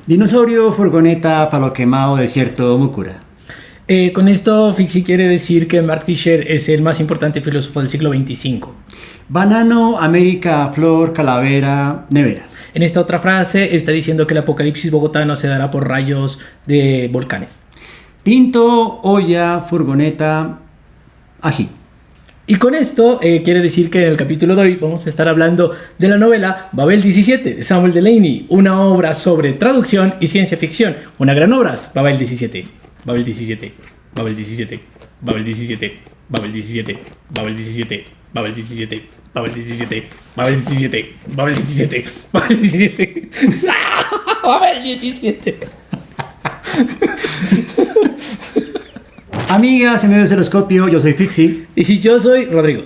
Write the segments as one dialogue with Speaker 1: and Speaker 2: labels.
Speaker 1: Dinosaurio, furgoneta, palo quemado, desierto, Mukura.
Speaker 2: Con esto, Fixi quiere decir que Mark Fisher es el más importante filósofo del siglo XXV.
Speaker 1: Banano, América, flor, calavera, nevera.
Speaker 2: En esta otra frase está diciendo que el apocalipsis bogotano se dará por rayos de volcanes.
Speaker 1: Tinto, olla, furgoneta, ají.
Speaker 2: Y con esto quiere decir que en el capítulo de hoy vamos a estar hablando de la novela Babel 17 de Samuel Delany, una obra sobre traducción y ciencia ficción. Una gran obra, Babel 17. Babel 17, Babel 17, Babel 17, Babel 17, Babel 17, Babel 17, Babel 17, Babel 17, Babel 17, Babel 17, Babel 17.
Speaker 1: Amigas, amigos del Oscopio, yo soy Fixi.
Speaker 2: Y yo soy Rodrigo.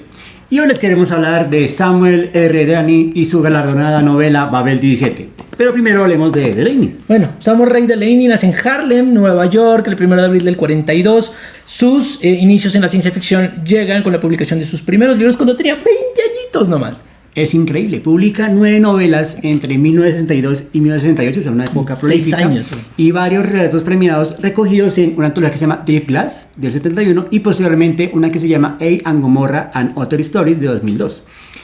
Speaker 1: Y hoy les queremos hablar de Samuel R. Delany y su galardonada novela Babel 17. Pero primero hablemos de Delany.
Speaker 2: Bueno, Samuel Ray Delany nace en Harlem, Nueva York, el 1 de abril del 42. Sus inicios en la ciencia ficción llegan con la publicación de sus primeros libros cuando tenía 20 añitos nomás.
Speaker 1: Es increíble, publica 9 novelas entre 1962 y 1968, o sea, una época prolífica.
Speaker 2: 6 años.
Speaker 1: Y varios relatos premiados recogidos en una antología que se llama Deep Glass, del 71, y posteriormente una que se llama A and Gomorrah and Other Stories, de 2002.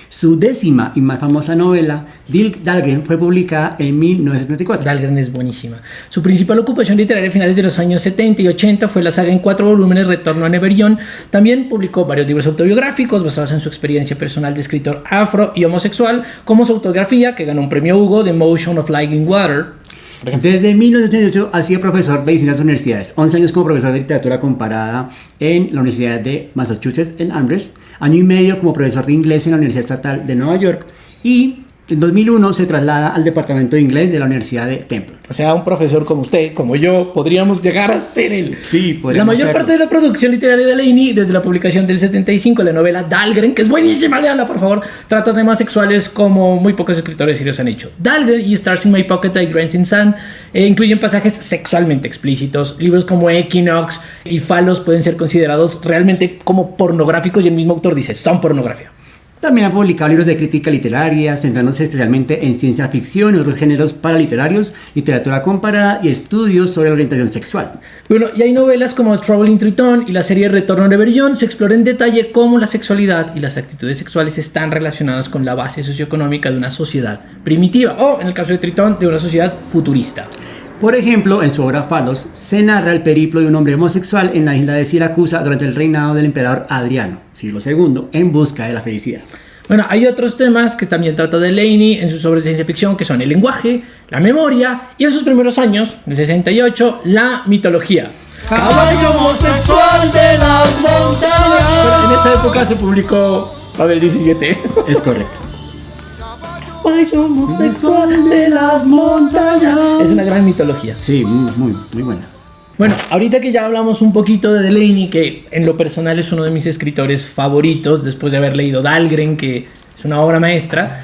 Speaker 1: Su décima y más famosa novela, Dirk Dahlgren, fue publicada en 1974.
Speaker 2: Dahlgren es buenísima. Su principal ocupación literaria a finales de los años 70 y 80 fue la saga en 4 volúmenes Retorno a Neverion. También publicó varios libros autobiográficos basados en su experiencia personal de escritor afro y homosexual, como su autografía, que ganó un premio Hugo, The Motion of Light in Water.
Speaker 1: Desde 1988 ha sido profesor de distintas universidades, 11 años como profesor de literatura comparada en la Universidad de Massachusetts en Amherst, año y medio como profesor de inglés en la Universidad Estatal de Nueva York, y en 2001 se traslada al departamento de inglés de la Universidad de Temple.
Speaker 2: O sea, un profesor como usted, como yo, podríamos llegar a ser él.
Speaker 1: Sí,
Speaker 2: la mayor parte de la producción literaria de Delany, desde la publicación del 75, la novela Dahlgren, que es buenísima, léanla por favor, trata temas sexuales como muy pocos escritores serios han hecho. Dahlgren y Stars in My Pocket y Grains in Sand incluyen pasajes sexualmente explícitos. Libros como Equinox y Phalos pueden ser considerados realmente como pornográficos, y el mismo autor dice, son pornografía.
Speaker 1: También ha publicado libros de crítica literaria, centrándose especialmente en ciencia ficción y otros géneros paraliterarios, literatura comparada y estudios sobre la orientación sexual.
Speaker 2: Bueno, y hay novelas como Trouble in Triton y la serie Retorno a Neverion. Se explora en detalle cómo la sexualidad y las actitudes sexuales están relacionadas con la base socioeconómica de una sociedad primitiva, o en el caso de Tritón, de una sociedad futurista.
Speaker 1: Por ejemplo, en su obra Phalos se narra el periplo de un hombre homosexual en la isla de Siracusa durante el reinado del emperador Adriano, siglo II, en busca de la felicidad.
Speaker 2: Bueno, hay otros temas que también trata Delany en sus obras de ciencia ficción, que son el lenguaje, la memoria y en sus primeros años, en el 68, la mitología.
Speaker 3: Caballo homosexual de las montañas.
Speaker 2: Pero en esa época se publicó Babel 17.
Speaker 1: Es correcto.
Speaker 2: Caballo homosexual de las montañas. Es una gran mitología.
Speaker 1: Sí, muy buena.
Speaker 2: Bueno, ahorita que ya hablamos un poquito de Delany, que en lo personal es uno de mis escritores favoritos, después de haber leído Dahlgren, que es una obra maestra,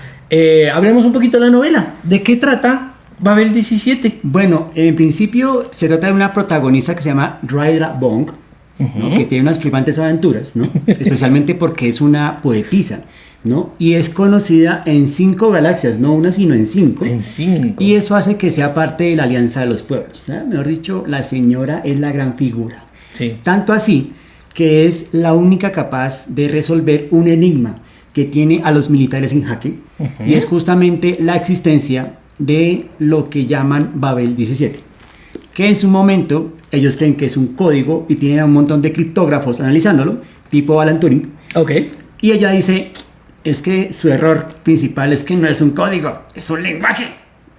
Speaker 2: hablemos un poquito de la novela. ¿De qué trata Babel 17?
Speaker 1: Bueno, en principio se trata de una protagonista que se llama Ryder Bong, ¿no? Que tiene unas flipantes aventuras, ¿no? Especialmente porque es una poetisa, ¿no? Y es conocida en 5 galaxias, no una sino en 5.
Speaker 2: En 5.
Speaker 1: Y eso hace que sea parte de la Alianza de los Pueblos, ¿eh? Mejor dicho, la señora es la gran figura.
Speaker 2: Sí.
Speaker 1: Tanto así que es la única capaz de resolver un enigma que tiene a los militares en jaque, y es justamente la existencia de lo que llaman Babel 17, que en su momento ellos creen que es un código y tienen un montón de criptógrafos analizándolo, tipo Alan Turing.
Speaker 2: Ok.
Speaker 1: Y ella dice, es que su error principal es que no es un código, es un lenguaje,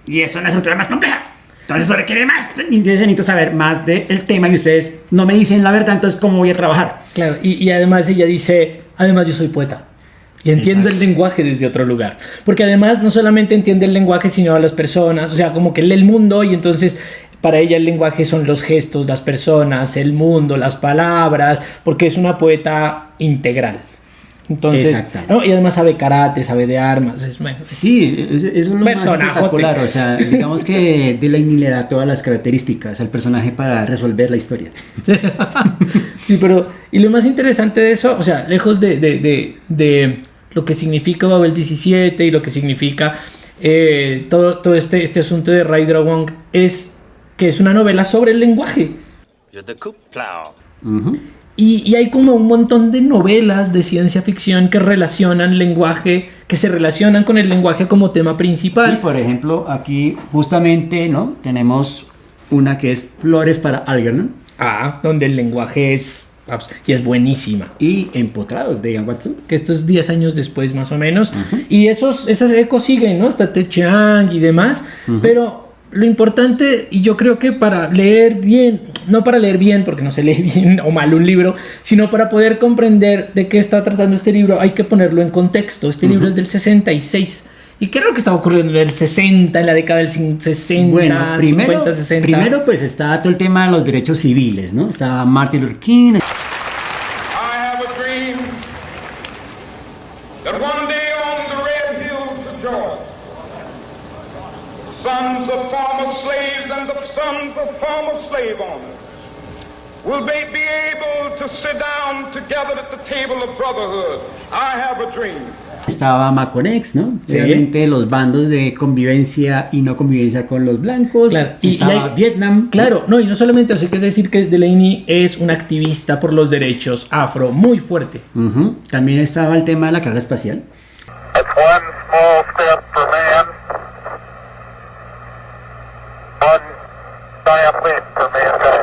Speaker 1: y es una estructura más compleja. Entonces eso requiere más. Entonces necesito saber más del tema y ustedes no me dicen la verdad, entonces ¿cómo voy a trabajar?
Speaker 2: Claro, y además ella dice, además yo soy poeta. Y entiendo el lenguaje desde otro lugar. Porque además no solamente entiende el lenguaje, sino a las personas. O sea, como que lee el mundo y entonces para ella el lenguaje son los gestos, las personas, el mundo, las palabras. Porque es una poeta integral. Entonces, ¿no? Y además sabe karate, sabe de armas. Bueno,
Speaker 1: sí, eso es lo más espectacular. O sea, digamos que Delany le da todas las características al personaje para resolver la historia.
Speaker 2: Sí, pero y lo más interesante de eso, o sea, lejos de lo que significa Babel 17 y lo que significa todo este asunto de Ray Dragon es que es una novela sobre el lenguaje.
Speaker 1: Ujú.
Speaker 2: Y hay como un montón de novelas de ciencia ficción que relacionan lenguaje, que se relacionan con el lenguaje como tema principal.
Speaker 1: Sí, por ejemplo, aquí justamente, ¿no? Tenemos una que es Flores para Algernon
Speaker 2: Donde el lenguaje es buenísima.
Speaker 1: y Empotrados de Ian Watson.
Speaker 2: Que esto es 10 años después más o menos. Y esas ecos siguen, ¿no? Hasta Te Chiang y demás. Pero lo importante, y yo creo que para leer bien, no para leer bien porque no se lee bien o mal un libro, sino para poder comprender de qué está tratando este libro, hay que ponerlo en contexto. Este libro es del 66. ¿Y qué es lo que estaba ocurriendo en el 60, en la década del 60,
Speaker 1: Bueno, primero,
Speaker 2: 50, 60?
Speaker 1: primero pues está todo el tema de los derechos civiles, ¿no? Está Martin Luther King.
Speaker 4: I have a dream that one day on the red hills of Georgia, sons of former slaves and the sons of former slave owners will be able to sit down together at the table of brotherhood. I have a dream.
Speaker 1: Estaba Malcolm X, ¿no?
Speaker 2: Sí.
Speaker 1: Obviamente los bandos de convivencia y no convivencia con los blancos.
Speaker 2: Claro,
Speaker 1: Estaba Vietnam.
Speaker 2: Claro, no, y no solamente eso, hay que decir que Delaney es un activista por los derechos afro muy fuerte.
Speaker 1: Ujú. También estaba el tema de la carga espacial.
Speaker 5: That's one small step for man, one giant leap for mankind.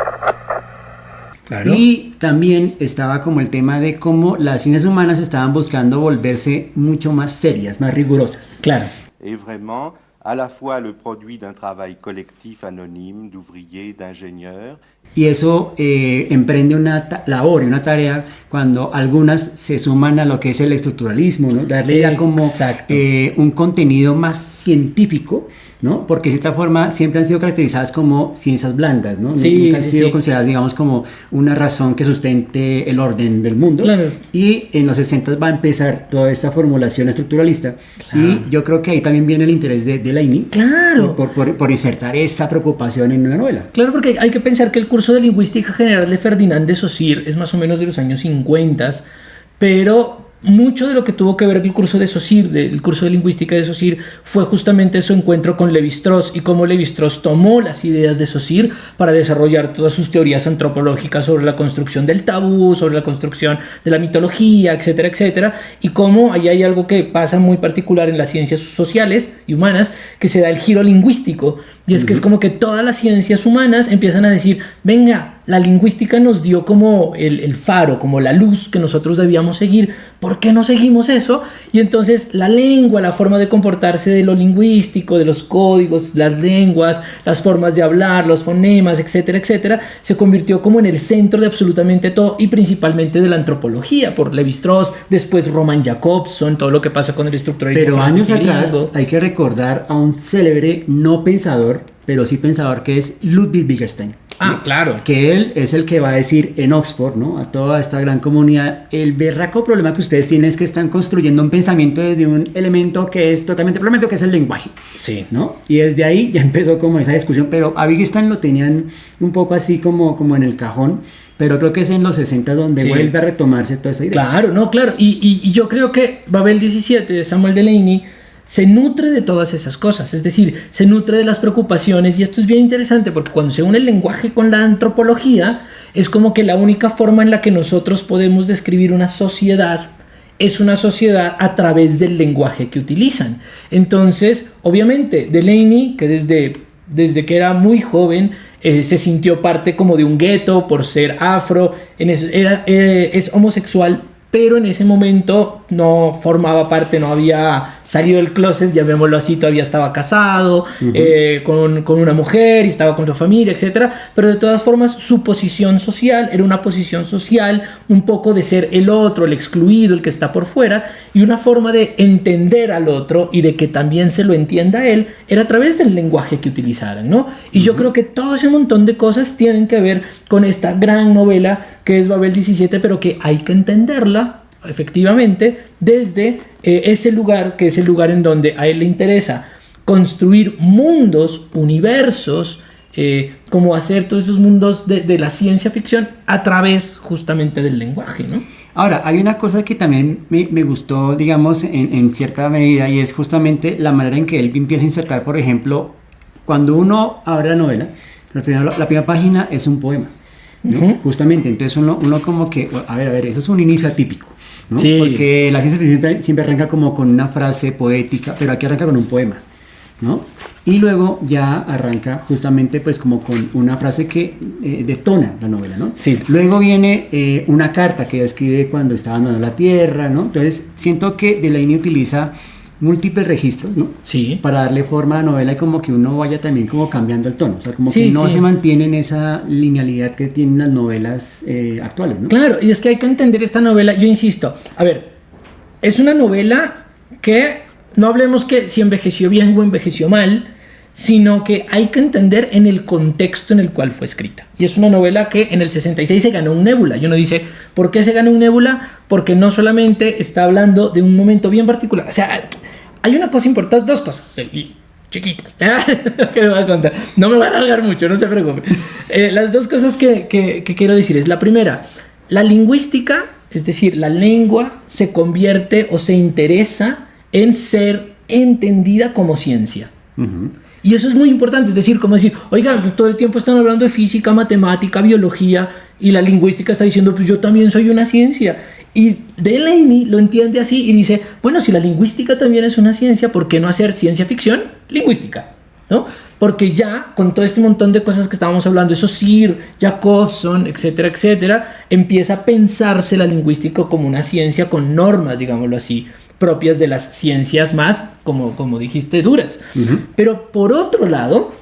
Speaker 2: Claro.
Speaker 1: Y también estaba como el tema de cómo las ciencias humanas estaban buscando volverse mucho más serias, más rigurosas.
Speaker 2: Claro.
Speaker 6: est vraiment à la fois le produit d'un travail collectif anonyme d'ouvriers, d'ingénieurs.
Speaker 1: Y eso emprende una labor y una tarea cuando algunas se suman a lo que es el estructuralismo, ¿no? Darle ya como
Speaker 2: Exacto.
Speaker 1: un contenido más científico, ¿no? Porque de cierta forma siempre han sido caracterizadas como ciencias blandas, ¿no?
Speaker 2: Sí,
Speaker 1: Nunca han
Speaker 2: sí,
Speaker 1: sido
Speaker 2: sí.
Speaker 1: consideradas, digamos, como una razón que sustente el orden del mundo.
Speaker 2: Claro.
Speaker 1: Y en los 60 va a empezar toda esta formulación estructuralista. Y yo creo que ahí también viene el interés de Delaney.
Speaker 2: Claro.
Speaker 1: Por insertar esa preocupación en una novela.
Speaker 2: Claro, porque hay que pensar que el curso de lingüística general de Ferdinand de Saussure es más o menos de los años 50, pero mucho de lo que tuvo que ver el curso de Saussure, el curso de lingüística de Saussure, fue justamente su encuentro con Lévi-Strauss y cómo Lévi-Strauss tomó las ideas de Saussure para desarrollar todas sus teorías antropológicas sobre la construcción del tabú, sobre la construcción de la mitología, etcétera, etcétera, y cómo ahí hay algo que pasa muy particular en las ciencias sociales y humanas, que se da el giro lingüístico, y es que es como que todas las ciencias humanas empiezan a decir, venga, la lingüística nos dio como el faro, como la luz que nosotros debíamos seguir. ¿Por qué no seguimos eso? Y entonces la lengua, la forma de comportarse de lo lingüístico, de los códigos, las lenguas, las formas de hablar, los fonemas, etcétera, etcétera, se convirtió como en el centro de absolutamente todo y principalmente de la antropología, por Lévi-Strauss, después Roman Jakobson, todo lo que pasa con el estructuralismo.
Speaker 1: Pero años
Speaker 2: francés y
Speaker 1: atrás
Speaker 2: gringo.
Speaker 1: hay que recordar a un célebre no pensador, pero sí pensador, que es Ludwig Wittgenstein.
Speaker 2: Claro.
Speaker 1: Que él es el que va a decir en Oxford, ¿no? A toda esta gran comunidad, el berraco problema que ustedes tienen es que están construyendo un pensamiento desde un elemento que es totalmente problemático, que es el lenguaje.
Speaker 2: Sí.
Speaker 1: ¿No? Y desde ahí ya empezó como esa discusión, pero a Wittgenstein lo tenían un poco así como en el cajón, pero creo que es en los 60 donde
Speaker 2: Sí.
Speaker 1: vuelve a retomarse toda esa idea.
Speaker 2: Claro, no, claro. Y yo creo que Babel 17 de Samuel Delaney se nutre de todas esas cosas, es decir, se nutre de las preocupaciones, y esto es bien interesante porque cuando se une el lenguaje con la antropología, es como que la única forma en la que nosotros podemos describir una sociedad es una sociedad a través del lenguaje que utilizan. Entonces, obviamente, Delaney, que desde que era muy joven, se sintió parte como de un gueto por ser afro, es homosexual, pero en ese momento no formaba parte, no había salido del closet, llamémoslo así, todavía estaba casado con una mujer y estaba con su familia, etc. Pero de todas formas su posición social era una posición social un poco de ser el otro, el excluido, el que está por fuera, y una forma de entender al otro y de que también se lo entienda a él era a través del lenguaje que utilizaran, ¿no? Y yo creo que todo ese montón de cosas tienen que ver con esta gran novela que es Babel 17, pero que hay que entenderla efectivamente desde ese lugar, que es el lugar en donde a él le interesa construir mundos, universos, como hacer todos esos mundos de la ciencia ficción a través justamente del lenguaje, ¿no?
Speaker 1: Ahora, hay una cosa que también me gustó, digamos, en cierta medida, y es justamente la manera en que él empieza a insertar, por ejemplo, cuando uno abre la novela, la primera página es un poema, ¿no? Justamente, entonces uno como que, a ver, eso es un inicio atípico, ¿no?
Speaker 2: Sí.
Speaker 1: Porque la ciencia ficción siempre arranca como con una frase poética, pero aquí arranca con un poema, ¿no? Y luego ya arranca justamente pues como con una frase que detona la novela, ¿no?
Speaker 2: Sí.
Speaker 1: Luego viene una carta que escribe cuando está abandonando la Tierra, ¿no? Entonces siento que Delany utiliza múltiples registros, ¿no?
Speaker 2: Sí.
Speaker 1: Para darle forma a la novela y como que uno vaya también como cambiando el tono, o sea, como
Speaker 2: Sí,
Speaker 1: que no
Speaker 2: sí.
Speaker 1: se mantiene en esa linealidad que tienen las novelas actuales, ¿no?
Speaker 2: Claro, y es que hay que entender esta novela, yo insisto, a ver, es una novela que no hablemos que si envejeció bien o envejeció mal, sino que hay que entender en el contexto en el cual fue escrita. Y es una novela que en el 66 se ganó un Nebula. Y uno dice, ¿por qué se ganó un Nebula? Porque no solamente está hablando de un momento bien particular. O sea, hay una cosa importante, dos cosas, y chiquitas, que me voy a contar. No me voy a alargar mucho, no se preocupe. Las dos cosas que quiero decir es, la primera, la lingüística, es decir, la lengua se convierte o se interesa en ser entendida como ciencia. Y eso es muy importante, es decir, como decir, oiga, todo el tiempo están hablando de física, matemática, biología, y la lingüística está diciendo, pues yo también soy una ciencia. Y Delany lo entiende así y dice, bueno, si la lingüística también es una ciencia, ¿por qué no hacer ciencia ficción lingüística? ¿No? Porque ya con todo este montón de cosas que estábamos hablando, eso Sir, Jacobson, etcétera, etcétera, empieza a pensarse la lingüística como una ciencia con normas, digámoslo así, propias de las ciencias más, como dijiste, duras. Pero por otro lado,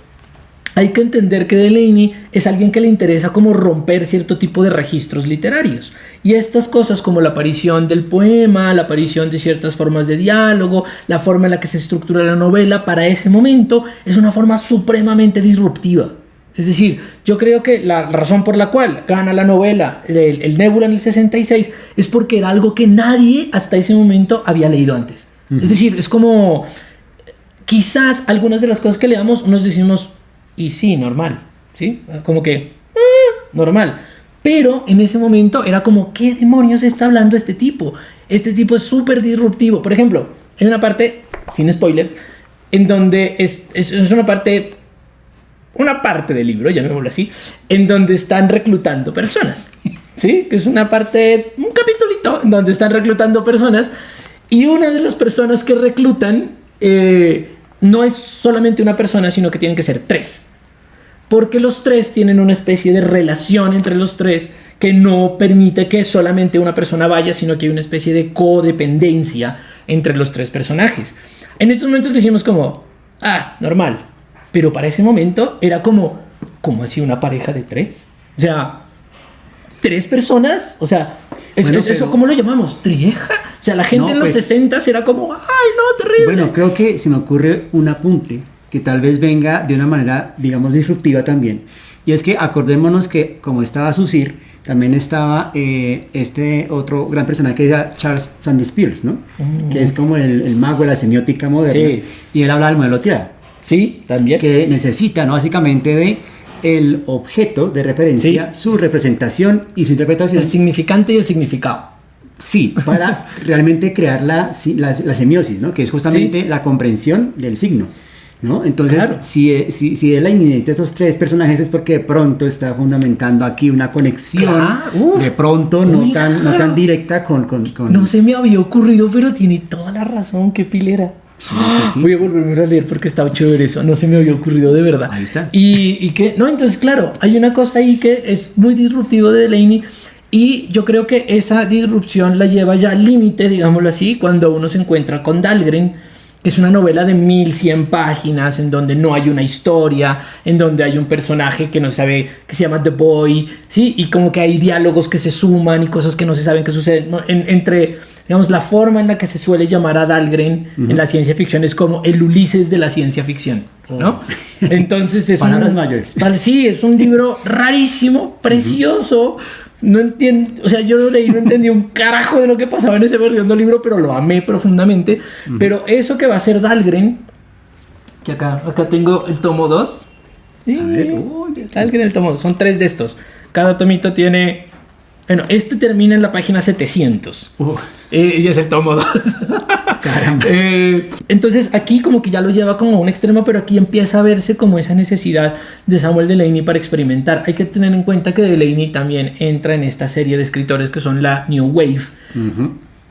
Speaker 2: hay que entender que Delany es alguien que le interesa como romper cierto tipo de registros literarios. Y estas cosas como la aparición del poema, la aparición de ciertas formas de diálogo, la forma en la que se estructura la novela, para ese momento es una forma supremamente disruptiva. Es decir, yo creo que la razón por la cual gana la novela el Nebula en el 66 es porque era algo que nadie hasta ese momento había leído antes. Es decir, es como quizás algunas de las cosas que leamos nos decimos, y sí, normal, ¿sí? Como que, normal. Pero en ese momento era como, ¿qué demonios está hablando este tipo? Este tipo es súper disruptivo. Por ejemplo, hay una parte, sin spoiler, en donde es una parte del libro, llamémoslo así, en donde están reclutando personas, ¿sí? Que es una parte, un capitulito, en donde están reclutando personas, y una de las personas que reclutan no es solamente una persona, sino que tienen que ser 3. Porque los 3 tienen una especie de relación entre los 3 que no permite que solamente una persona vaya, sino que hay una especie de codependencia entre los 3 personajes. En estos momentos decimos como, normal. Pero para ese momento era como, ¿cómo así una pareja de 3? O sea, 3 personas, o sea, eso ¿cómo lo llamamos? ¿Trieja? O sea, la gente en los 60s era como, ¡ay, no, terrible!
Speaker 1: Bueno, creo que se me ocurre un apunte que tal vez venga de una manera, digamos, disruptiva también. Y es que acordémonos que como estaba Susir, también estaba este otro gran personaje que era Charles Sanders Peirce, ¿no? Que es como el mago de la semiótica moderna.
Speaker 2: Sí.
Speaker 1: Y él habla del modelo TIA.
Speaker 2: Sí, también.
Speaker 1: Que necesita, ¿no? Básicamente de el objeto de referencia, su representación y su interpretación.
Speaker 2: El significante y el significado.
Speaker 1: Sí, para realmente crear la semiosis, ¿no? Que es justamente la comprensión del signo, ¿no? Entonces,
Speaker 2: claro.
Speaker 1: si Delany necesita estos 3 personajes es porque de pronto está fundamentando aquí una conexión, de pronto no tan directa con...
Speaker 2: No se me había ocurrido, pero tiene toda la razón, qué pilera.
Speaker 1: Sí.
Speaker 2: Voy a volverme a leer porque está chévere eso, no se me había ocurrido de verdad.
Speaker 1: Ahí está.
Speaker 2: Y que, no, entonces claro, hay una cosa ahí que es muy disruptivo de Delany. Y yo creo que esa disrupción la lleva ya al límite, digámoslo así, cuando uno se encuentra con Dahlgren, que es una novela de 1100 páginas, en donde no hay una historia, en donde hay un personaje que no se sabe, que se llama The Boy, ¿sí? Y como que hay diálogos que se suman y cosas que no se saben que suceden, ¿no? Entre, digamos, la forma en la que se suele llamar a Dahlgren en la ciencia ficción es como el Ulises de la ciencia ficción, ¿no? Entonces es
Speaker 1: palabras mayores.
Speaker 2: Sí, es un libro rarísimo, precioso. No entiendo, o sea, yo lo leí, no entendí un carajo de lo que pasaba en ese versiondo libro, pero lo amé profundamente. Pero eso que va a ser Dahlgren, que acá tengo el tomo 2. Dahlgren el tomo 2, son 3 de estos. Cada tomito tiene Bueno, este termina en la página 700. Y es el tomo 2.
Speaker 1: Caramba.
Speaker 2: Entonces aquí como que ya lo lleva como a un extremo, pero aquí empieza a verse como esa necesidad de Samuel Delany para experimentar. Hay que tener en cuenta que Delany también entra en esta serie de escritores que son la New Wave,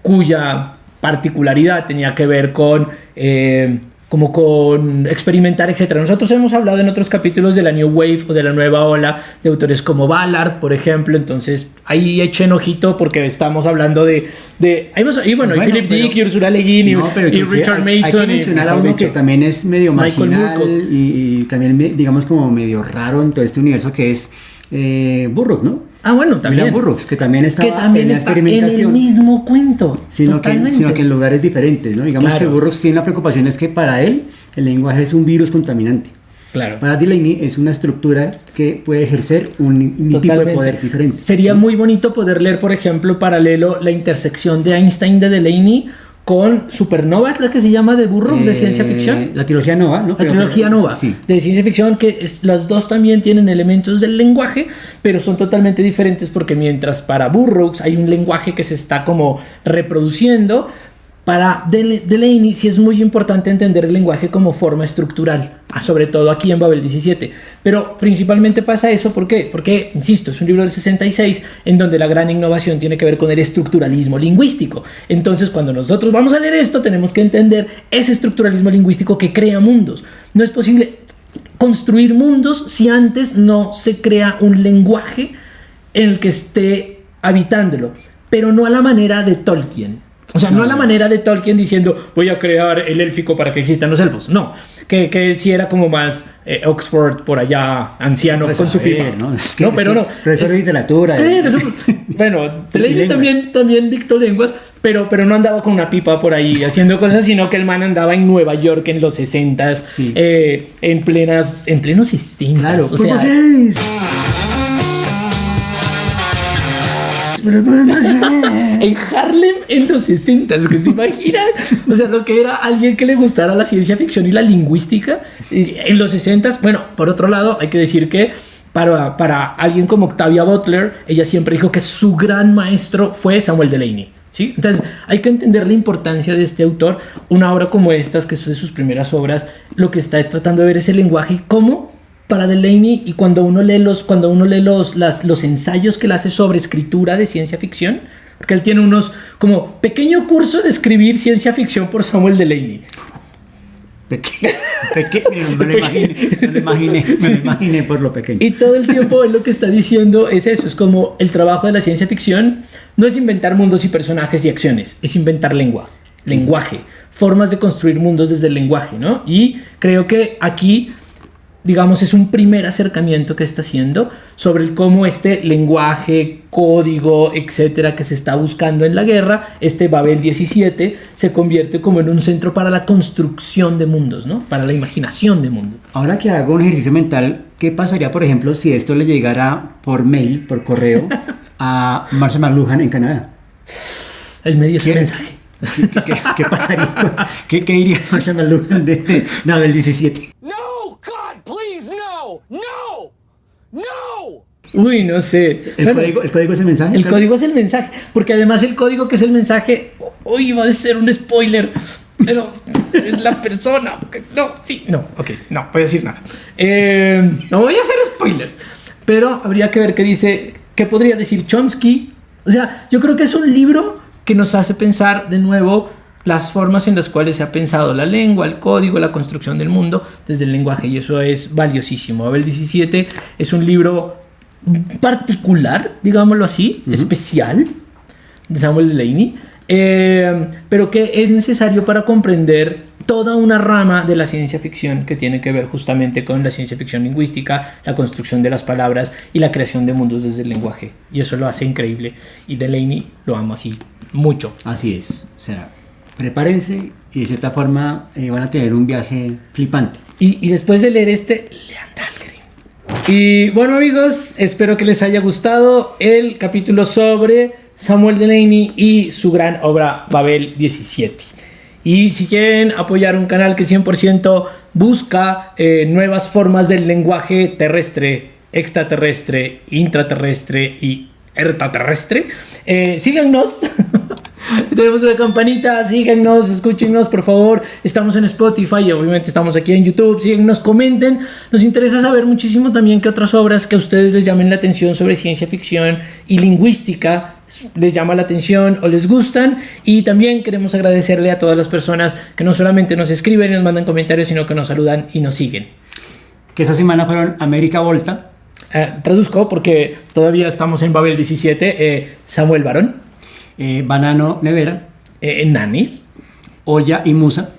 Speaker 2: cuya particularidad tenía que ver con como con experimentar, etcétera. Nosotros hemos hablado en otros capítulos de la New Wave o de la nueva ola de autores como Ballard, por ejemplo. Entonces ahí echen ojito porque estamos hablando de y Philip Dick y Ursula Le Guin y Richard Mason.
Speaker 1: Hay que mencionar a uno que también es medio marginal y también digamos como medio raro en todo este universo, que es Burroughs, ¿no?
Speaker 2: Ah, bueno, también.
Speaker 1: William Burroughs, que también estaba en la
Speaker 2: está
Speaker 1: experimentación.
Speaker 2: en el mismo cuento.
Speaker 1: Sino que en lugares diferentes, ¿no? Digamos que Burroughs tiene la preocupación es que para él el lenguaje es un virus contaminante.
Speaker 2: Claro.
Speaker 1: Para Delany es una estructura que puede ejercer un tipo de poder diferente.
Speaker 2: Sería muy bonito poder leer, por ejemplo, paralelo la intersección de Einstein de Delany con Supernova, es la que se llama, de Burroughs, de ciencia ficción.
Speaker 1: La trilogía Nova, ¿no?
Speaker 2: La trilogía Nova, sí, de ciencia ficción, que las dos también tienen elementos del lenguaje, pero son totalmente diferentes porque mientras para Burroughs hay un lenguaje que se está como reproduciendo, para Delany sí es muy importante entender el lenguaje como forma estructural, sobre todo aquí en Babel 17. Pero principalmente pasa eso, ¿por qué? Porque, insisto, es un libro del 66 en donde la gran innovación tiene que ver con el estructuralismo lingüístico. Entonces, cuando nosotros vamos a leer esto, tenemos que entender ese estructuralismo lingüístico que crea mundos. No es posible construir mundos si antes no se crea un lenguaje en el que esté habitándolo, pero no a la manera de Tolkien. O sea, no a la manera de Tolkien diciendo voy a crear el élfico para que existan los elfos. No, que él sí era como más Oxford por allá, anciano pues con su pipa.
Speaker 1: Profesor de literatura.
Speaker 2: Bueno, Delany también dictó lenguas, pero no andaba con una pipa por ahí haciendo cosas, sino que el man andaba en Nueva York en los 60s, sí. en plenos 60s.
Speaker 1: Claro,
Speaker 2: o sea, en Harlem en los 60, que se imaginan, o sea, lo que era alguien que le gustara la ciencia ficción y la lingüística en los 60. Bueno, por otro lado, hay que decir que para alguien como Octavia Butler, ella siempre dijo que su gran maestro fue Samuel Delany, ¿sí? Entonces hay que entender la importancia de este autor. Una obra como estas, que es de sus primeras obras, lo que está es tratando de ver ese lenguaje y cómo para Delany, y cuando uno lee los ensayos que él hace sobre escritura de ciencia ficción, porque él tiene unos como pequeño curso de escribir ciencia ficción por Samuel Delany.
Speaker 1: Me lo imaginé por lo pequeño.
Speaker 2: Y todo el tiempo él lo que está diciendo es eso, es como el trabajo de la ciencia ficción no es inventar mundos y personajes y acciones, es inventar lenguaje, formas de construir mundos desde el lenguaje, ¿no? Y creo que aquí, digamos, es un primer acercamiento que está haciendo sobre cómo este lenguaje, código, etcétera, que se está buscando en la guerra, este Babel 17, se convierte como en un centro para la construcción de mundos, ¿no? Para la imaginación de mundos.
Speaker 1: Ahora que hago un ejercicio mental, ¿qué pasaría, por ejemplo, si esto le llegara por mail, por correo, a Marshall McLuhan en Canadá?
Speaker 2: El medio es el mensaje.
Speaker 1: ¿Qué pasaría? ¿Qué diría Marshall McLuhan de Babel 17?
Speaker 2: Uy, no sé.
Speaker 1: ¿El código es el mensaje?
Speaker 2: El código es el mensaje, porque además el código que es el mensaje, hoy va a ser un spoiler, pero es la persona. No voy a decir nada. No voy a hacer spoilers, pero habría que ver qué podría decir Chomsky. O sea, yo creo que es un libro que nos hace pensar de nuevo las formas en las cuales se ha pensado la lengua, el código, la construcción del mundo desde el lenguaje, y eso es valiosísimo. Babel 17 es un libro particular, digámoslo así, especial, de Samuel Delany, pero que es necesario para comprender toda una rama de la ciencia ficción que tiene que ver justamente con la ciencia ficción lingüística, la construcción de las palabras y la creación de mundos desde el lenguaje, y eso lo hace increíble, y Delany lo amo así mucho.
Speaker 1: Así es, o sea, prepárense y de cierta forma van a tener un viaje flipante.
Speaker 2: Y después de leer lean Dahlgren. Y bueno, amigos, espero que les haya gustado el capítulo sobre Samuel Delany y su gran obra Babel 17. Y si quieren apoyar un canal que 100% busca nuevas formas del lenguaje terrestre, extraterrestre, intraterrestre y extraterrestre. Síganos. Tenemos una campanita, síganos, escúchenos, por favor. Estamos en Spotify y obviamente estamos aquí en YouTube. Síguenos, comenten. Nos interesa saber muchísimo también qué otras obras que a ustedes les llamen la atención sobre ciencia ficción y lingüística les llama la atención o les gustan. Y también queremos agradecerle a todas las personas que no solamente nos escriben y nos mandan comentarios, sino que nos saludan y nos siguen.
Speaker 1: Que esta semana fueron América Volta.
Speaker 2: Traduzco porque todavía estamos en Babel 17. Samuel Barón.
Speaker 1: Banano Nevera.
Speaker 2: Nanis.
Speaker 1: Olla y Musa.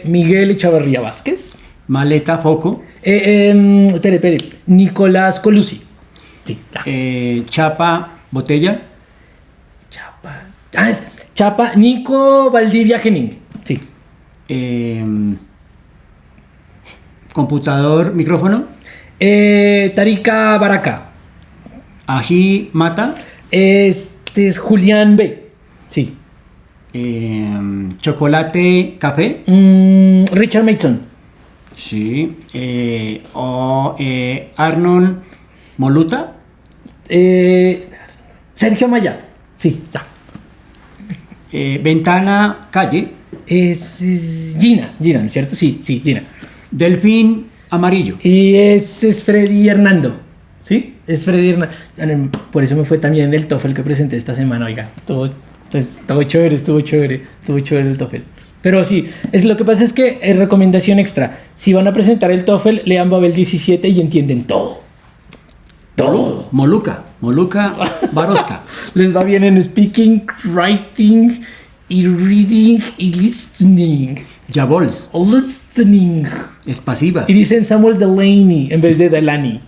Speaker 2: Miguel Echavarría Vázquez.
Speaker 1: Maleta Foco.
Speaker 2: Espere. Nicolás Colucci. Sí, ya.
Speaker 1: Chapa Botella.
Speaker 2: Chapa. Nico Valdivia Genin. Sí.
Speaker 1: Computador, micrófono.
Speaker 2: Tarika Baraka.
Speaker 1: Ají Mata.
Speaker 2: Este es Julián B. Sí.
Speaker 1: Chocolate Café.
Speaker 2: Richard Mason.
Speaker 1: Sí. Arnold Moluta.
Speaker 2: Sergio Maya. Sí, ya.
Speaker 1: Ventana Calle.
Speaker 2: Es Gina, ¿no es cierto? Sí, Gina.
Speaker 1: Delfín Amarillo.
Speaker 2: Y ese es Freddy Hernando. ¿Sí? Es Freddy Hernando. Por eso me fue también el TOEFL que presenté esta semana, oiga. Estuvo chévere el TOEFL. Pero sí, lo que pasa es que recomendación extra. Si van a presentar el TOEFL, lean Babel 17 y entienden todo. Todo.
Speaker 1: Moluca Barosca.
Speaker 2: Les va bien en speaking, writing, y reading y listening.
Speaker 1: Jabols.
Speaker 2: Listening.
Speaker 1: Es pasiva.
Speaker 2: Y dicen Samuel Delaney en vez de Delaney.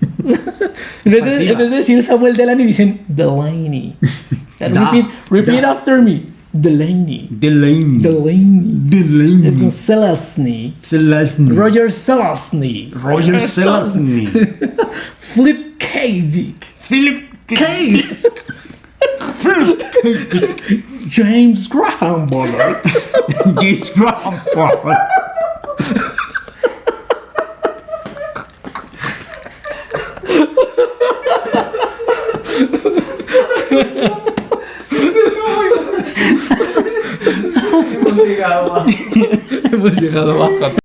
Speaker 2: en vez de decir Samuel Delaney, dicen Delaney. Repeat after me. Delaney. Es con Selesny. Roger Selesny. Philip K. Dick. James Graham Ballard. Hemos llegado abajo.